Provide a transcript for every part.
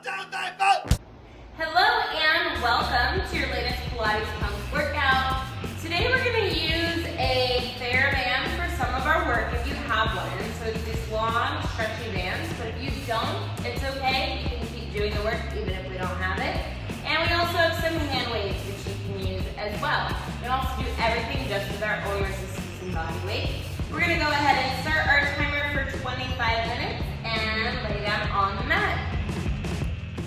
Hello and welcome to your latest Pilates Punx workout. Today we're going to use a fair band for some of our work if you have one. So it's these long stretchy bands, but if you don't, it's okay. You can keep doing the work even if we don't have it. And we also have some hand weights which you can use as well. We can also do everything just with our own resistance and body weight. We're going to go ahead and start our timer for 25 minutes and lay down on the mat.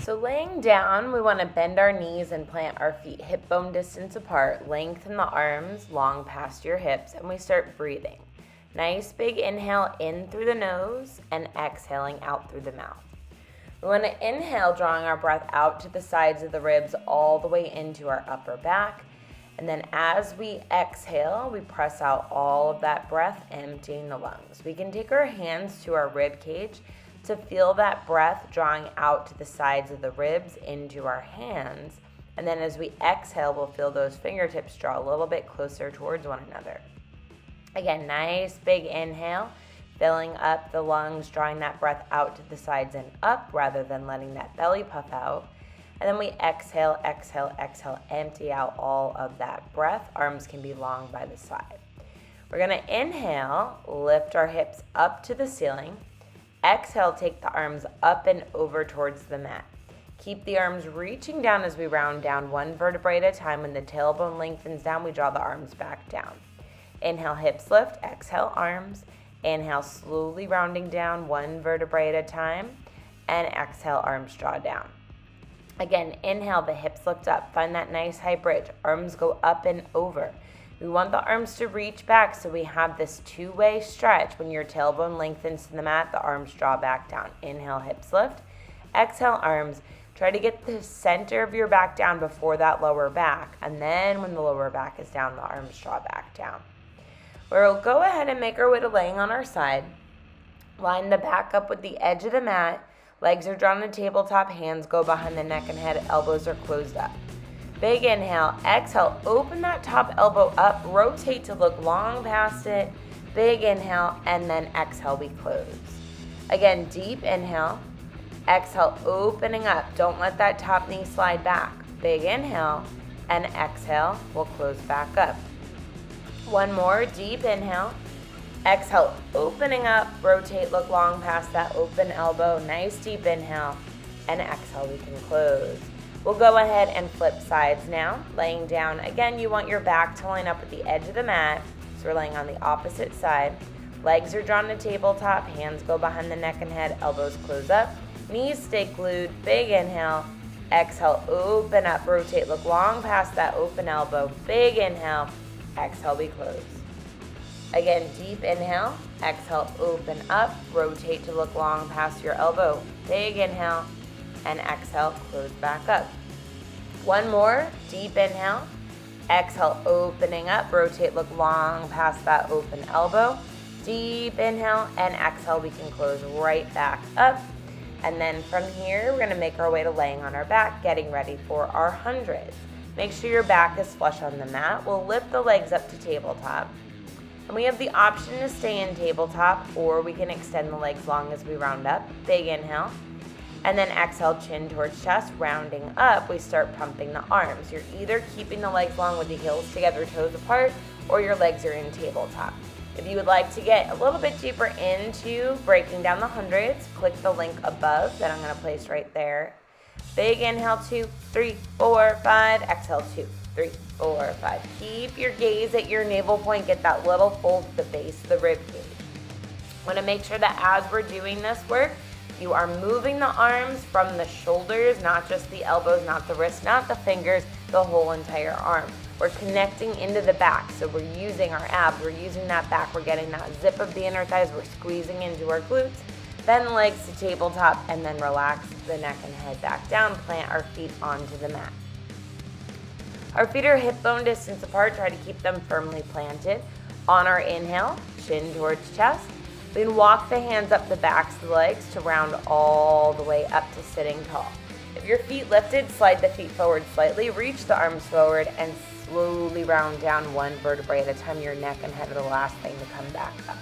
So laying down, we want to bend our knees and plant our feet hip bone distance apart, lengthen the arms long past your hips, and we start breathing. Nice big inhale in through the nose and exhaling out through the mouth. We want to inhale, drawing our breath out to the sides of the ribs all the way into our upper back. And then as we exhale, we press out all of that breath, emptying the lungs. We can take our hands to our rib cage to feel that breath drawing out to the sides of the ribs into our hands. And then as we exhale, we'll feel those fingertips draw a little bit closer towards one another. Again, nice big inhale, filling up the lungs, drawing that breath out to the sides and up rather than letting that belly puff out. And then we exhale, exhale, exhale, empty out all of that breath. Arms can be long by the side. We're gonna inhale, lift our hips up to the ceiling. Exhale, take the arms up and over towards the mat. Keep the arms reaching down as we round down one vertebrae at a time. When the tailbone lengthens down, we draw the arms back down. Inhale, hips lift. Exhale, arms. Inhale, slowly rounding down one vertebrae at a time. And exhale, arms draw down. Again, inhale, the hips lift up. Find that nice high bridge. Arms go up and over. We want the arms to reach back so we have this two-way stretch. When your tailbone lengthens to the mat, the arms draw back down. Inhale, hips lift. Exhale, arms. Try to get the center of your back down before that lower back. And then when the lower back is down, the arms draw back down. We'll go ahead and make our way to laying on our side. Line the back up with the edge of the mat. Legs are drawn to tabletop. Hands go behind the neck and head. Elbows are closed up. Big inhale, exhale, open that top elbow up, rotate to look long past it. Big inhale, and then exhale, we close. Again, deep inhale, exhale, opening up. Don't let that top knee slide back. Big inhale, and exhale, we'll close back up. One more, deep inhale, exhale, opening up, rotate, look long past that open elbow. Nice deep inhale, and exhale, we can close. We'll go ahead and flip sides now. Laying down, again, you want your back to line up with the edge of the mat. So we're laying on the opposite side. Legs are drawn to tabletop. Hands go behind the neck and head. Elbows close up. Knees stay glued. Big inhale. Exhale, open up. Rotate, look long past that open elbow. Big inhale. Exhale, we close. Again, deep inhale. Exhale, open up. Rotate to look long past your elbow. Big inhale. And exhale, close back up. One more, deep inhale. Exhale, opening up, rotate, look long past that open elbow. Deep inhale and exhale, we can close right back up. And then from here, we're gonna make our way to laying on our back, getting ready for our hundreds. Make sure your back is flush on the mat. We'll lift the legs up to tabletop. And we have the option to stay in tabletop, or we can extend the legs long as we round up. Big inhale. And then exhale, chin towards chest, rounding up, we start pumping the arms. You're either keeping the legs long with the heels together, toes apart, or your legs are in tabletop. If you would like to get a little bit deeper into breaking down the hundreds, click the link above that I'm gonna place right there. Big inhale, 2, 3, 4, 5. Exhale, 2, 3, 4, 5. Keep your gaze at your navel point. Get that little fold at the base of the rib cage. Wanna make sure that as we're doing this work, you are moving the arms from the shoulders, not just the elbows, not the wrists, not the fingers, the whole entire arm. We're connecting into the back, so we're using our abs, we're using that back, we're getting that zip of the inner thighs, we're squeezing into our glutes, bend the legs to tabletop, and then relax the neck and head back down, plant our feet onto the mat. Our feet are hip bone distance apart, try to keep them firmly planted. On our inhale, chin towards chest. We can walk the hands up the backs of the legs to round all the way up to sitting tall. If your feet lifted, slide the feet forward slightly, reach the arms forward, and slowly round down one vertebrae at a time. Your neck and head are the last thing to come back up.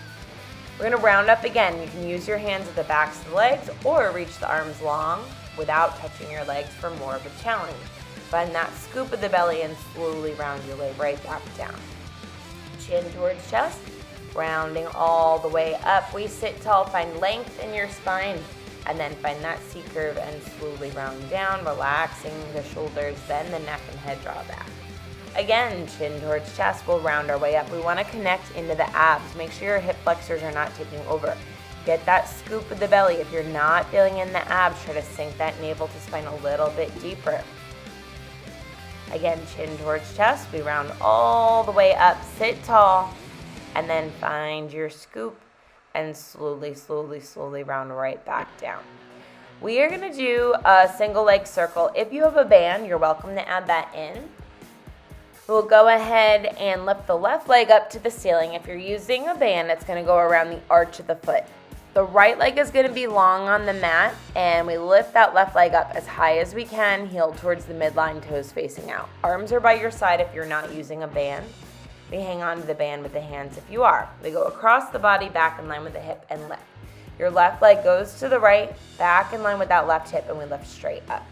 We're gonna round up again. You can use your hands at the backs of the legs or reach the arms long. without touching your legs for more of a challenge. Find that scoop of the belly and slowly round your way right back down. Chin towards chest, rounding all the way up. We sit tall, find length in your spine, and then find that C curve and slowly round down, relaxing the shoulders, bend the neck and head, draw back. Again, chin towards chest, we'll round our way up. We want to connect into the abs. Make sure your hip flexors are not taking over. Get that scoop of the belly. If you're not feeling in the abs, try to sink that navel to spine a little bit deeper. Again, chin towards chest, we round all the way up, sit tall, and then find your scoop and slowly, slowly, slowly round right back down. We are going to do a single leg circle. If you have a band, you're welcome to add that in. We'll go ahead and lift the left leg up to the ceiling. If you're using a band, it's going to go around the arch of the foot. The right leg is going to be long on the mat, and we lift that left leg up as high as we can, heel towards the midline, toes facing out. Arms are by your side if you're not using a band. We hang on to the band with the hands if you are. We go across the body, back in line with the hip, and lift. Your left leg goes to the right, back in line with that left hip, and we lift straight up.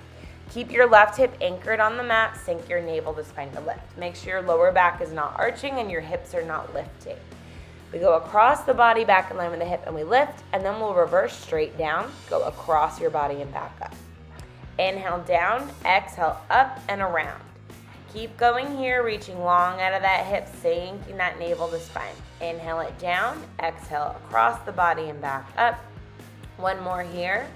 Keep your left hip anchored on the mat, sink your navel to spine to lift. Make sure your lower back is not arching and your hips are not lifting. We go across the body, back in line with the hip, and we lift, and then we'll reverse straight down, go across your body and back up. Inhale down, exhale up and around. Keep going here, reaching long out of that hip, sinking that navel to spine. Inhale it down, exhale across the body and back up. One more here,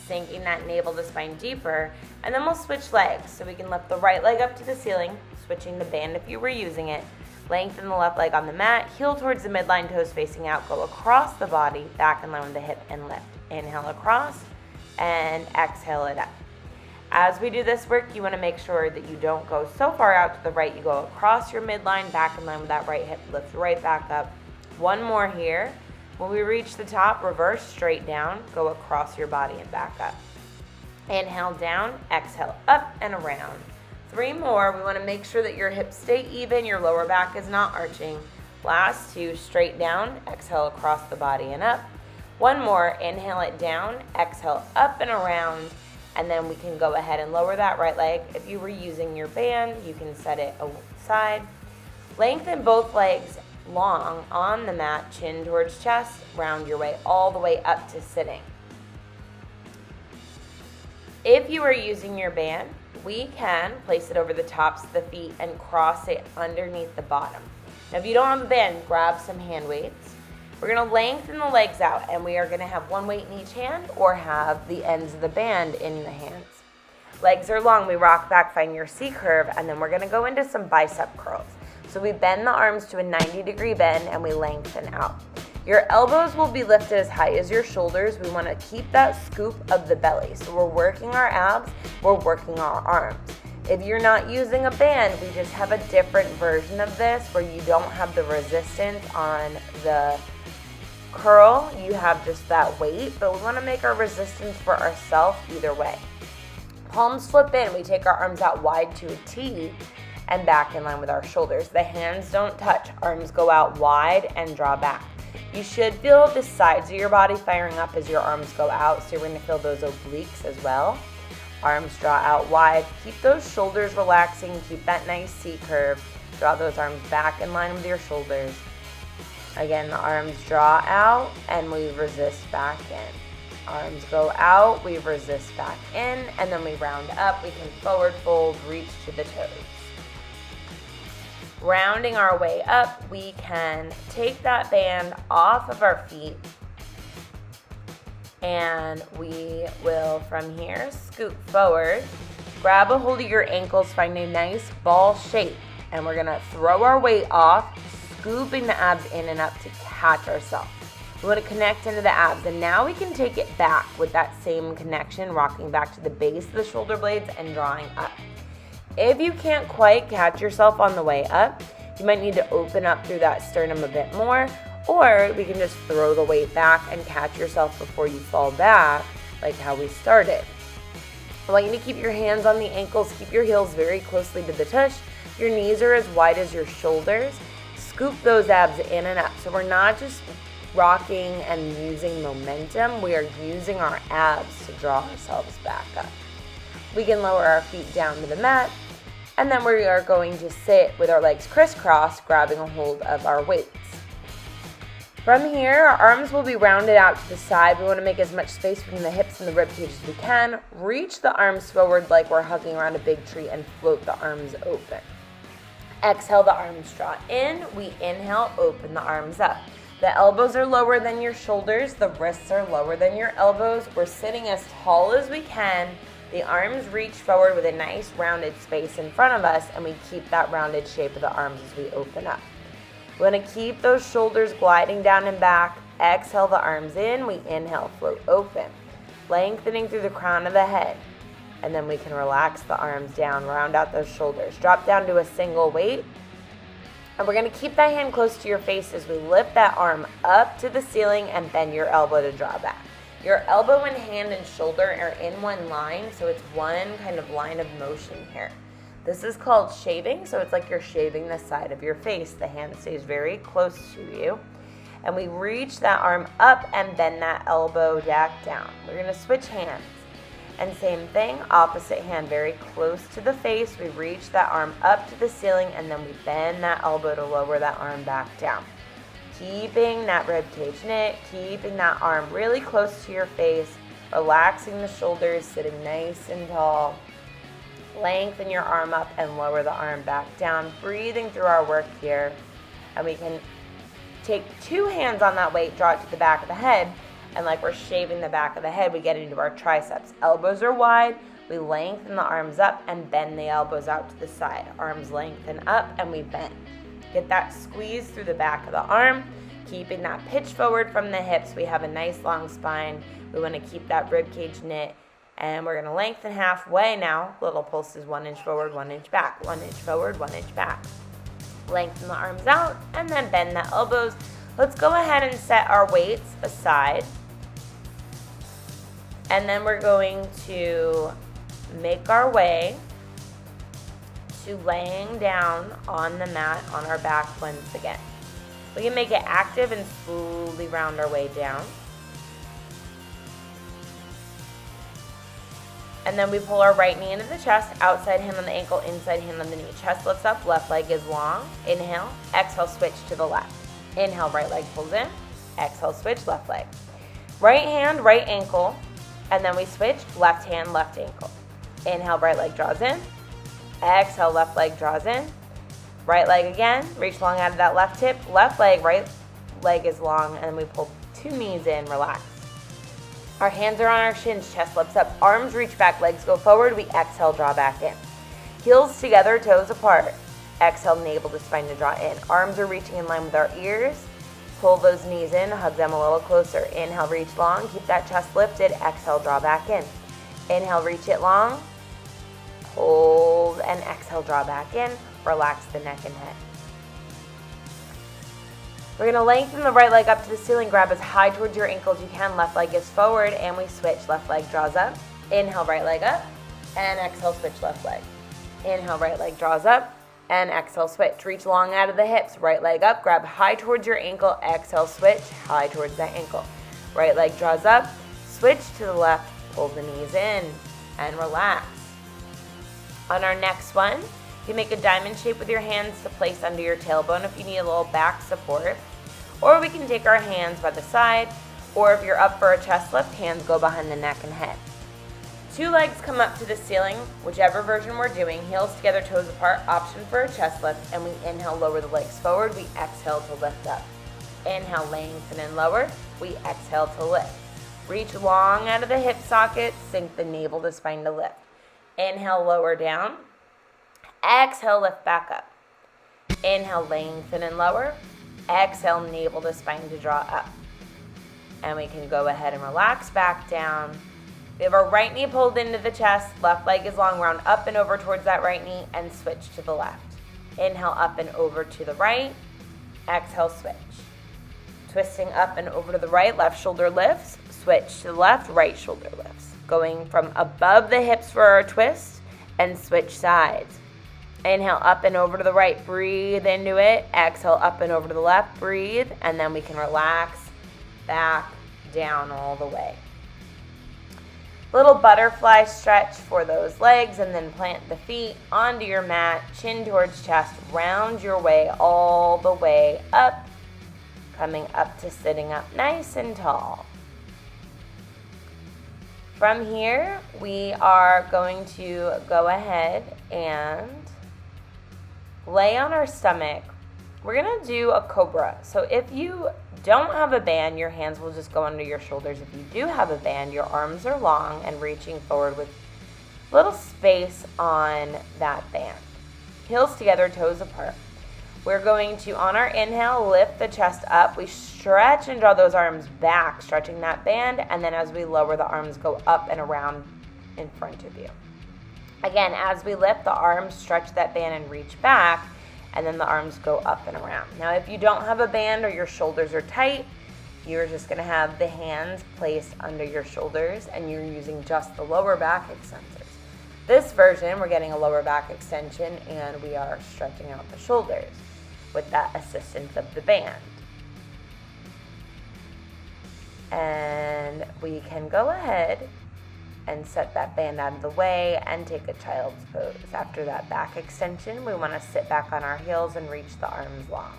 sinking that navel to spine deeper, and then we'll switch legs. So we can lift the right leg up to the ceiling, switching the band if you were using it. Lengthen the left leg on the mat, heel towards the midline, toes facing out, go across the body, back in line with the hip, and lift. Inhale across, and exhale it up. As we do this work, you want to make sure that you don't go so far out to the right. You go across your midline, back in line with that right hip, lift right back up. One more here. When we reach the top, reverse straight down, go across your body and back up. Inhale down, exhale up and around. 3 more. We want to make sure that your hips stay even, your lower back is not arching. Last 2, straight down, exhale across the body and up. 1 more, inhale it down, exhale up and around, and then we can go ahead and lower that right leg. If you were using your band, you can set it aside. Lengthen both legs long on the mat, chin towards chest, round your way all the way up to sitting. If you are using your band, we can place it over the tops of the feet and cross it underneath the bottom. Now, if you don't have a band, grab some hand weights. We're going to lengthen the legs out, and we are going to have one weight in each hand or have the ends of the band in the hands. Legs are long. We rock back, find your C curve, and then we're going to go into some bicep curls. So we bend the arms to a 90-degree bend, and we lengthen out. Your elbows will be lifted as high as your shoulders. We want to keep that scoop of the belly. So we're working our abs, we're working our arms. If you're not using a band, we just have a different version of this where you don't have the resistance on the curl. You have just that weight, but we want to make our resistance for ourselves either way. Palms flip in. We take our arms out wide to a T and back in line with our shoulders. The hands don't touch. Arms go out wide and draw back. You should feel the sides of your body firing up as your arms go out, so you're going to feel those obliques as well. Arms draw out wide. Keep those shoulders relaxing. Keep that nice C curve. Draw those arms back in line with your shoulders. Again, the arms draw out and we resist back in. Arms go out, we resist back in, and then we round up. We can forward fold, reach to the toes. Rounding our way up, we can take that band off of our feet, and we will from here scoot forward, grab a hold of your ankles, find a nice ball shape, and we're gonna throw our weight off, scooping the abs in and up to catch ourselves. We want to connect into the abs, and now we can take it back with that same connection, rocking back to the base of the shoulder blades and drawing up. If you can't quite catch yourself on the way up, you might need to open up through that sternum a bit more, or we can just throw the weight back and catch yourself before you fall back, like how we started. I want you to keep your hands on the ankles, keep your heels very closely to the tush. Your knees are as wide as your shoulders. Scoop those abs in and up. So we're not just rocking and using momentum, we are using our abs to draw ourselves back up. We can lower our feet down to the mat, and then we are going to sit with our legs crisscross, grabbing a hold of our weights. From here, our arms will be rounded out to the side. We want to make as much space between the hips and the rib cage as we can. Reach the arms forward like we're hugging around a big tree and float the arms open. Exhale, the arms draw in. We inhale, open the arms up. The elbows are lower than your shoulders. The wrists are lower than your elbows. We're sitting as tall as we can. The arms reach forward with a nice rounded space in front of us, and we keep that rounded shape of the arms as we open up. We want to keep those shoulders gliding down and back. Exhale the arms in. We inhale, float open. Lengthening through the crown of the head. And then we can relax the arms down, round out those shoulders. Drop down to a single weight. And we're going to keep that hand close to your face as we lift that arm up to the ceiling and bend your elbow to draw back. Your elbow and hand and shoulder are in one line, so it's one kind of line of motion here. This is called shaving, so it's like you're shaving the side of your face. The hand stays very close to you. And we reach that arm up and bend that elbow back down. We're going to switch hands. And same thing, opposite hand very close to the face. We reach that arm up to the ceiling, and then we bend that elbow to lower that arm back down. Keeping that rib cage knit, keeping that arm really close to your face, relaxing the shoulders, sitting nice and tall. Lengthen your arm up and lower the arm back down, breathing through our work here. And we can take two hands on that weight, draw it to the back of the head, and like we're shaving the back of the head, we get into our triceps. Elbows are wide, we lengthen the arms up and bend the elbows out to the side. Arms lengthen up and we bend. Get that squeeze through the back of the arm, keeping that pitch forward from the hips. We have a nice long spine. We want to keep that rib cage knit. And we're going to lengthen halfway now. Little pulses, 1 inch forward, 1 inch back, 1 inch forward, 1 inch back. Lengthen the arms out and then bend the elbows. Let's go ahead and set our weights aside. And then we're going to make our way to laying down on the mat on our back once again. We can make it active and slowly round our way down. And then we pull our right knee into the chest, outside hand on the ankle, inside hand on the knee. Chest lifts up, left leg is long. Inhale, exhale, switch to the left. Inhale, right leg pulls in. Exhale, switch, left leg. Right hand, right ankle, and then we switch, left hand, left ankle. Inhale, right leg draws in. Exhale, left leg draws in. Right leg again, reach long out of that left hip. Left leg, right leg is long, and then we pull two knees in, relax. Our hands are on our shins, chest lifts up, arms reach back, legs go forward. We exhale, draw back in. Heels together, toes apart. Exhale, navel to spine to draw in. Arms are reaching in line with our ears. Pull those knees in, hug them a little closer. Inhale, reach long, keep that chest lifted. Exhale, draw back in. Inhale, reach it long. Hold and exhale, draw back in. Relax the neck and head. We're going to lengthen the right leg up to the ceiling. Grab as high towards your ankles you can. Left leg is forward, and we switch. Left leg draws up. Inhale, right leg up, and exhale, switch left leg. Inhale, right leg draws up, and exhale, switch. Reach long out of the hips. Right leg up. Grab high towards your ankle. Exhale, switch. High towards that ankle. Right leg draws up. Switch to the left. Pull the knees in, and relax. On our next one, you make a diamond shape with your hands to place under your tailbone if you need a little back support. Or we can take our hands by the side, or if you're up for a chest lift, hands go behind the neck and head. Two legs come up to the ceiling, whichever version we're doing, heels together, toes apart, option for a chest lift, and we inhale, lower the legs forward, we exhale to lift up. Inhale, lengthen and lower, we exhale to lift. Reach long out of the hip socket, sink the navel to spine to lift. Inhale, lower down. Exhale, lift back up. Inhale, lengthen and lower. Exhale, navel to spine to draw up. And we can go ahead and relax back down. We have our right knee pulled into the chest. Left leg is long, round up and over towards that right knee and switch to the left. Inhale, up and over to the right. Exhale, switch. Twisting up and over to the right, left shoulder lifts. Switch to the left, right shoulder lifts. Going from above the hips for our twist and switch sides. Inhale, up and over to the right, breathe into it. Exhale, up and over to the left, breathe, and then we can relax back down all the way. Little butterfly stretch for those legs, and then plant the feet onto your mat, chin towards chest, round your way all the way up, coming up to sitting up nice and tall. From here, we are going to go ahead and lay on our stomach. We're going to do a cobra. So if you don't have a band, your hands will just go under your shoulders. If you do have a band, your arms are long and reaching forward with little space on that band. Heels together, toes apart. We're going to, on our inhale, lift the chest up. We stretch and draw those arms back, stretching that band. And then as we lower, the arms go up and around in front of you. Again, as we lift, the arms stretch that band and reach back. And then the arms go up and around. Now, if you don't have a band or your shoulders are tight, you're just going to have the hands placed under your shoulders and you're using just the lower back extensors. This version, we're getting a lower back extension and we are stretching out the shoulders with that assistance of the band. And we can go ahead and set that band out of the way and take a child's pose. After that back extension, we want to sit back on our heels and reach the arms long.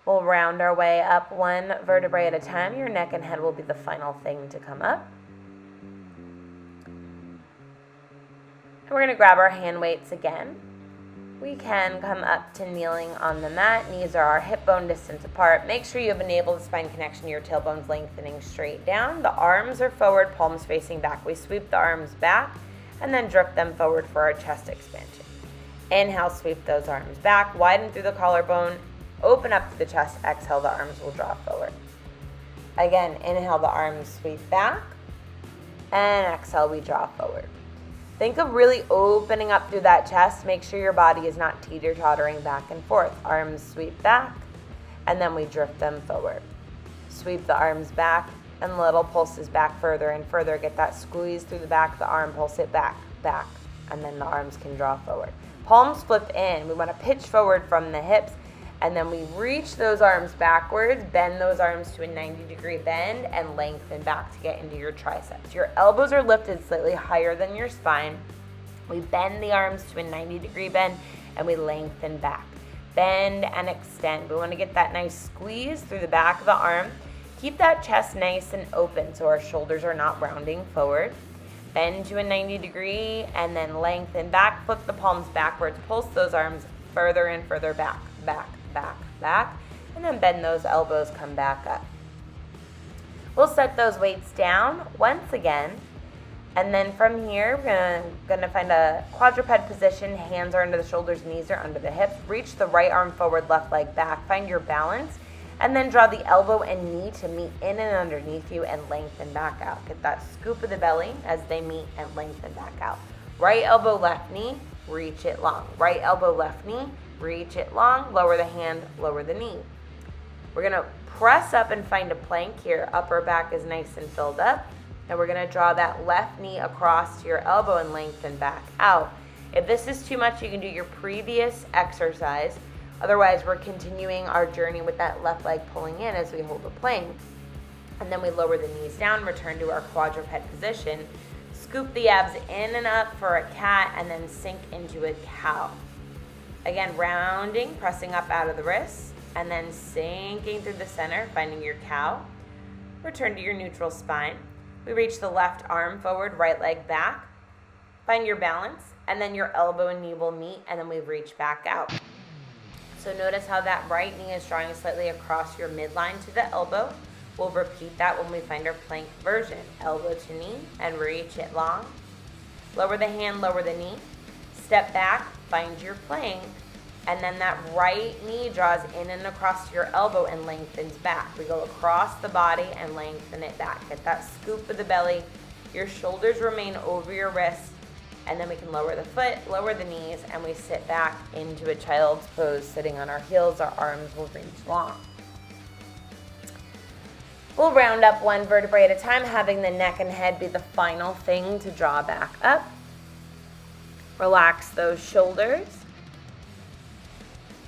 We'll round our way up one vertebrae at a time. Your neck and head will be the final thing to come up. And we're going to grab our hand weights again. We can come up to kneeling on the mat. Knees are our hip bone distance apart. Make sure you have enabled the spine connection. Your tailbone's lengthening straight down. The arms are forward, palms facing back. We sweep the arms back and then drift them forward for our chest expansion. Inhale, sweep those arms back. Widen through the collarbone. Open up to the chest. Exhale, the arms will draw forward. Again, inhale, the arms sweep back. And exhale, we draw forward. Think of really opening up through that chest. Make sure your body is not teeter-tottering back and forth. Arms sweep back, and then we drift them forward. Sweep the arms back, and little pulses back further and further. Get that squeeze through the back of the arm, pulse it back, back, and then the arms can draw forward. Palms flip in. We want to pitch forward from the hips, and then we reach those arms backwards, bend those arms to a 90-degree bend, and lengthen back to get into your triceps. Your elbows are lifted slightly higher than your spine. We bend the arms to a 90-degree bend, and we lengthen back. Bend and extend. We want to get that nice squeeze through the back of the arm. Keep that chest nice and open so our shoulders are not rounding forward. Bend to a 90-degree, and then lengthen back. Flip the palms backwards. Pulse those arms further and further back, back, back, back, and then bend those elbows, come back up. We'll set those weights down once again, and then from here, we're gonna find a quadruped position. Hands are under the shoulders, knees are under the hips. Reach the right arm forward, left leg back. Find your balance, and then draw the elbow and knee to meet in and underneath you and lengthen back out. Get that scoop of the belly as they meet and lengthen back out. Right elbow, left knee, reach it long. Right elbow, left knee, reach it long, lower the hand, lower the knee. We're gonna press up and find a plank here. Upper back is nice and filled up. And we're gonna draw that left knee across to your elbow and lengthen back out. If this is too much, you can do your previous exercise. Otherwise, we're continuing our journey with that left leg pulling in as we hold the plank. And then we lower the knees down, return to our quadruped position. Scoop the abs in and up for a cat, and then sink into a cow. Again, rounding, pressing up out of the wrists, and then sinking through the center, finding your cow. Return to your neutral spine. We reach the left arm forward, right leg back. Find your balance, and then your elbow and knee will meet, and then we reach back out. So notice how that right knee is drawing slightly across your midline to the elbow. We'll repeat that when we find our plank version. Elbow to knee, and reach it long. Lower the hand, lower the knee. Step back, find your plank, and then that right knee draws in and across your elbow and lengthens back. We go across the body and lengthen it back. Get that scoop of the belly. Your shoulders remain over your wrists, and then we can lower the foot, lower the knees, and we sit back into a child's pose, sitting on our heels. Our arms will reach long. We'll round up one vertebrae at a time, having the neck and head be the final thing to draw back up. Relax those shoulders.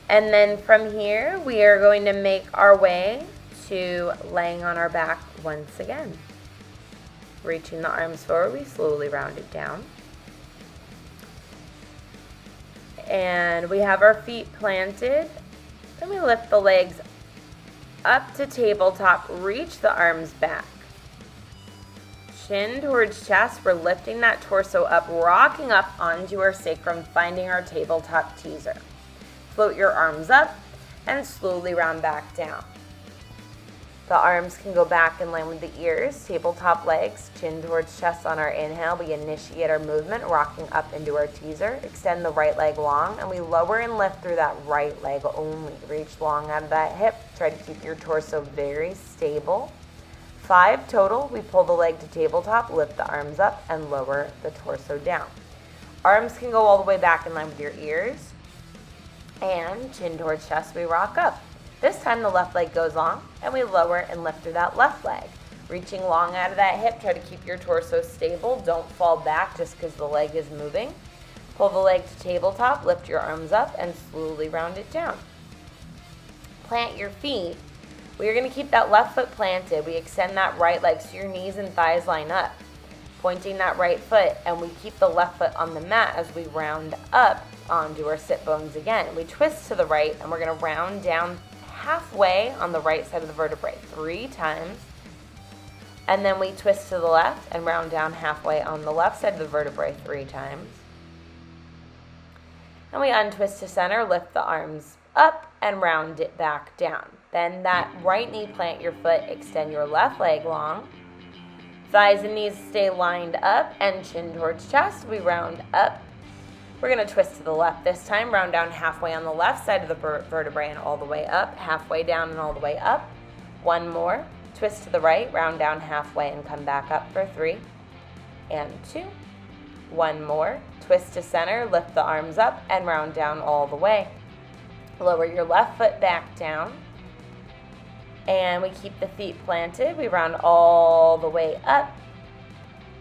And then from here, we are going to make our way to laying on our back once again. Reaching the arms forward, we slowly round it down. And we have our feet planted. Then we lift the legs up to tabletop, reach the arms back. Chin towards chest, we're lifting that torso up, rocking up onto our sacrum, finding our tabletop teaser. Float your arms up and slowly round back down. The arms can go back in line with the ears, tabletop legs, chin towards chest on our inhale. We initiate our movement, rocking up into our teaser. Extend the right leg long, and we lower and lift through that right leg only. Reach long out of that hip. Try to keep your torso very stable. 5 total. We pull the leg to tabletop, lift the arms up, and lower the torso down. Arms can go all the way back in line with your ears. And chin towards chest, we rock up. This time the left leg goes long, and we lower and lift through that left leg. Reaching long out of that hip, try to keep your torso stable. Don't fall back just because the leg is moving. Pull the leg to tabletop, lift your arms up, and slowly round it down. Plant your feet. We're going to keep that left foot planted. We extend that right leg so your knees and thighs line up. Pointing that right foot, and we keep the left foot on the mat as we round up onto our sit bones again. We twist to the right, and we're going to round down halfway on the right side of the vertebrae 3 times, and then we twist to the left and round down halfway on the left side of the vertebrae 3 times, and we untwist to center, lift the arms up and round it back down. Bend that right knee, plant your foot, extend your left leg long, thighs and knees stay lined up, and chin towards chest. We round up. We're going to twist to the left this time, round down halfway on the left side of the vertebrae and all the way up, halfway down and all the way up. 1 more. Twist to the right, round down halfway and come back up for 3 and 2. 1 more. Twist to center, lift the arms up and round down all the way. Lower your left foot back down. And we keep the feet planted. We round all the way up.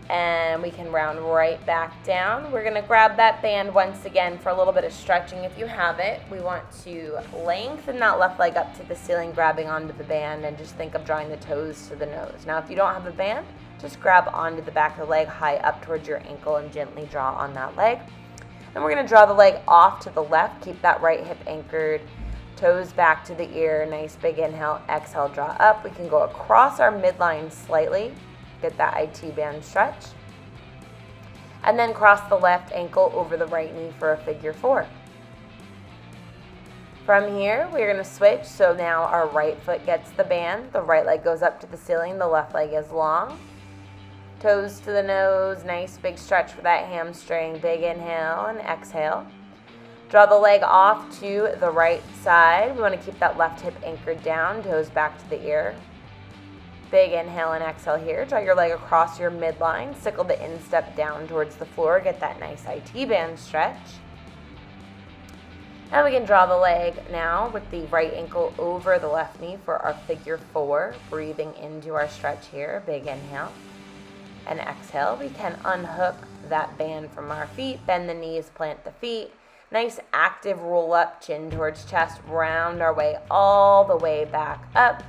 And we can round right back down. We're gonna grab that band once again for a little bit of stretching if you have it. We want to lengthen that left leg up to the ceiling, grabbing onto the band, and just think of drawing the toes to the nose. Now, if you don't have a band, just grab onto the back of the leg, high up towards your ankle, and gently draw on that leg. And we're gonna draw the leg off to the left, keep that right hip anchored, toes back to the ear, nice big inhale, exhale, draw up. We can go across our midline slightly, get that IT band stretch. And then cross the left ankle over the right knee for a figure 4. From here, we're gonna switch. So now our right foot gets the band, the right leg goes up to the ceiling, the left leg is long. Toes to the nose, nice big stretch for that hamstring, big inhale and exhale. Draw the leg off to the right side. We wanna keep that left hip anchored down, toes back to the ear. Big inhale and exhale here. Draw your leg across your midline. Sickle the instep down towards the floor. Get that nice IT band stretch. And we can draw the leg now with the right ankle over the left knee for our figure 4. Breathing into our stretch here. Big inhale and exhale. We can unhook that band from our feet. Bend the knees, plant the feet. Nice active roll up, chin towards chest. Round our way all the way back up.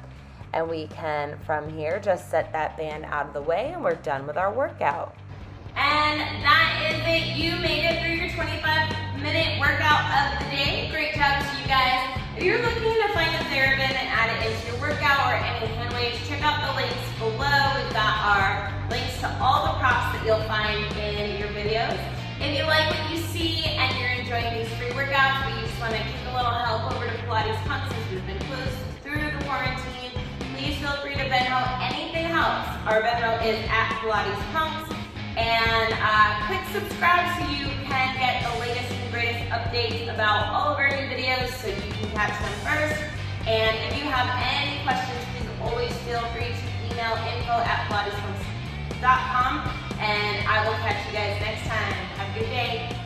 And we can, from here, just set that band out of the way, and we're done with our workout. And that is it. You made it through your 25-minute workout of the day. Great job to you guys. If you're looking to find a TheraBand and add it into your workout or any hand weights, check out the links below. We've got our links to all the props that you'll find in your videos. If you like what you see and you're enjoying these free workouts, but you just want to kick a little help over to Pilates Punx since we've been closed through the quarantine, please feel free to Venmo. Anything helps. Our Venmo is at Pilates Punx. And click subscribe so you can get the latest and greatest updates about all of our new videos so you can catch them first. And if you have any questions, please always feel free to email info@pilatespunx.com. And I will catch you guys next time. Have a good day.